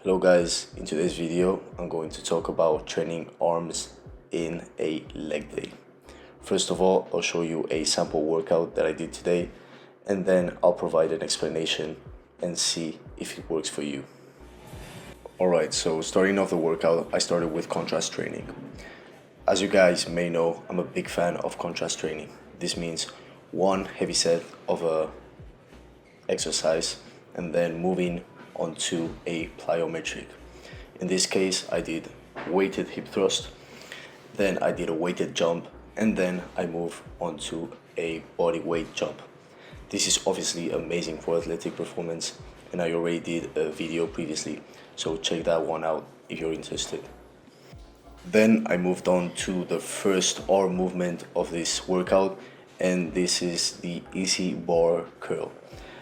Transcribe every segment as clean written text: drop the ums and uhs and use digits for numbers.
Hello guys, in today's video I'm going to talk about training arms in a leg day. First of all, I'll show you a sample workout that I did today, and then I'll provide an explanation and see if it works for you. Alright, so starting off the workout, I started with contrast training. As you guys may know, I'm a big fan of contrast training. This means one heavy set of a exercise and then moving on to a plyometric. In this case, I did weighted hip thrust, then I did a weighted jump, and then I move on to a body weight jump. This is obviously amazing for athletic performance, and I already did a video previously, so check that one out if you're interested. Then I moved on to the first arm movement of this workout, and this is the easy bar curl.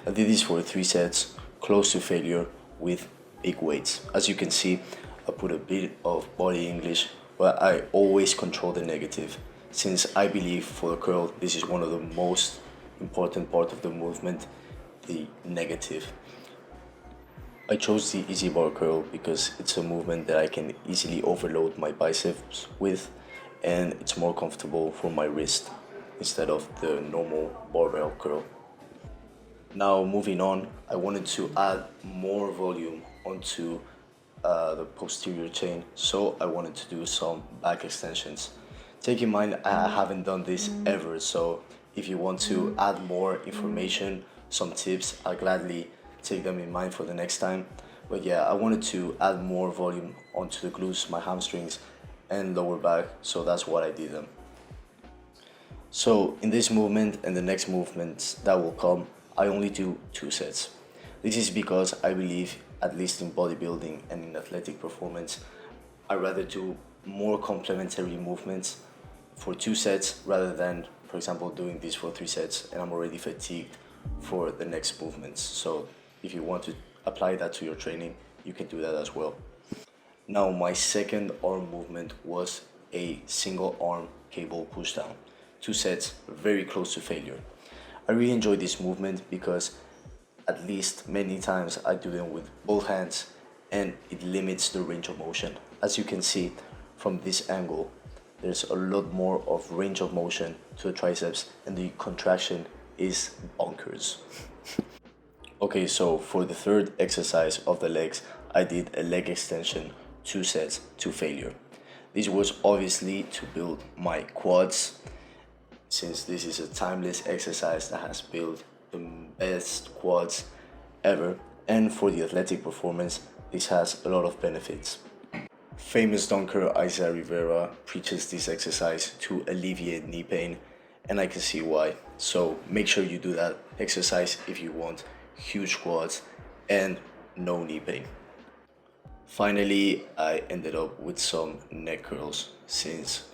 I did this for 3 sets, close to failure, with big weights. As you can see, I put a bit of body English, but I always control the negative, since I believe for the curl, this is one of the most important part of the movement, the negative. I chose the easy bar curl because it's a movement that I can easily overload my biceps with, and it's more comfortable for my wrist instead of the normal barbell curl. Now moving on, I wanted to add more volume onto the posterior chain, so I wanted to do some back extensions. Take in mind, I haven't done this ever, so if you want to add more information, some tips, I'll gladly take them in mind for the next time. But yeah, I wanted to add more volume onto the glutes, my hamstrings, and lower back, so that's what I did them. So in this movement and the next movements that will come, I only do 2 sets. This is because I believe, at least in bodybuilding and in athletic performance, I rather do more complementary movements for 2 sets rather than, for example, doing this for 3 sets and I'm already fatigued for the next movements. So if you want to apply that to your training, you can do that as well. Now my second arm movement was a single arm cable pushdown. 2 sets, very close to failure. I really enjoy this movement because at least many times I do them with both hands and it limits the range of motion. As you can see from this angle, there's a lot more of range of motion to the triceps and the contraction is bonkers. Okay, so for the third exercise of the legs, I did a leg extension, 2 sets to failure. This was obviously to build my quads, since this is a timeless exercise that has built the best quads ever, and for the athletic performance, this has a lot of benefits. Famous dunker Isaiah Rivera preaches this exercise to alleviate knee pain, and I can see why. So make sure you do that exercise if you want huge quads and no knee pain. Finally, I ended up with some neck curls since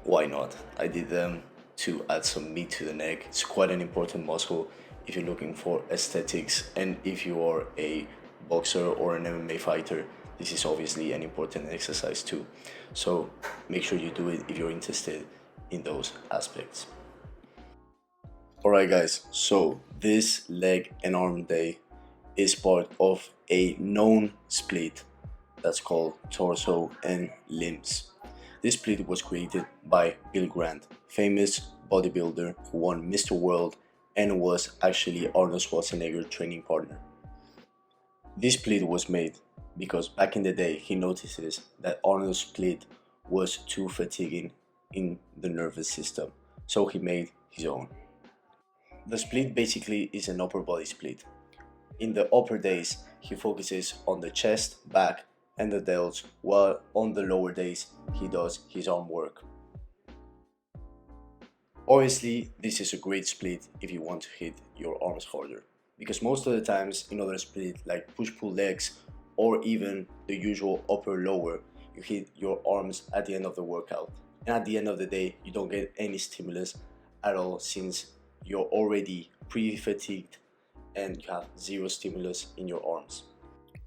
why not? I did them to add some meat to the neck. It's quite an important muscle if you're looking for aesthetics, and if you are a boxer or an MMA fighter, this is obviously an important exercise too. So make sure you do it if you're interested in those aspects. Alright guys, so this leg and arm day is part of a known split that's called torso and limbs. This split was created by Bill Grant, famous bodybuilder who won Mr. World and was actually Arnold Schwarzenegger's training partner. This split was made because back in the day he notices that Arnold's split was too fatiguing in the nervous system, so he made his own. The split basically is an upper body split. In the upper days, he focuses on the chest, back, and the delts, while on the lower days, he does his arm work. Obviously, this is a great split if you want to hit your arms harder, because most of the times in other split like push-pull legs or even the usual upper-lower, you hit your arms at the end of the workout. And at the end of the day, you don't get any stimulus at all since you're already pre-fatigued and you have zero stimulus in your arms.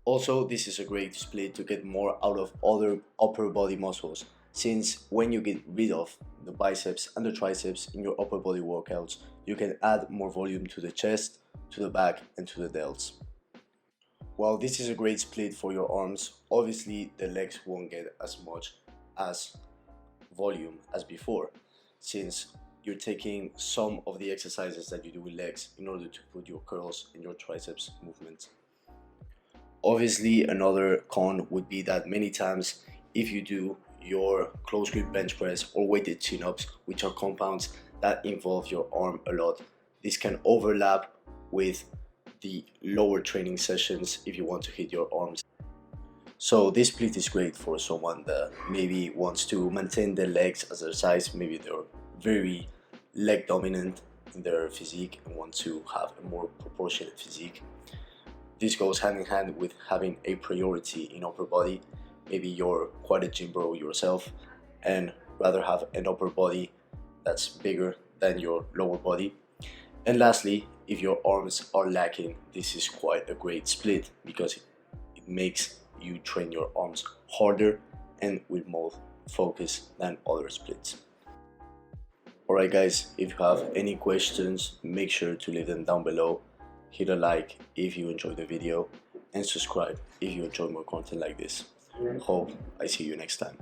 Also, this is a great split to get more out of other upper body muscles, since when you get rid of the biceps and the triceps in your upper body workouts, you can add more volume to the chest, to the back, and to the delts. While this is a great split for your arms, obviously the legs won't get as much as volume as before, since you're taking some of the exercises that you do with legs in order to put your curls and your triceps movement. Obviously, another con would be that many times if you do your close grip bench press or weighted chin-ups, which are compounds that involve your arm a lot, this can overlap with the lower training sessions if you want to hit your arms. So this split is great for someone that maybe wants to maintain their legs as their size. Maybe they're very leg dominant in their physique and want to have a more proportionate physique. This goes hand in hand with having a priority in upper body. Maybe you're quite a gym bro yourself and rather have an upper body that's bigger than your lower body. And lastly, if your arms are lacking, this is quite a great split because it makes you train your arms harder and with more focus than other splits. Alright guys, if you have any questions, make sure to leave them down below. Hit a like if you enjoyed the video and subscribe if you enjoy more content like this. Hope I see you next time.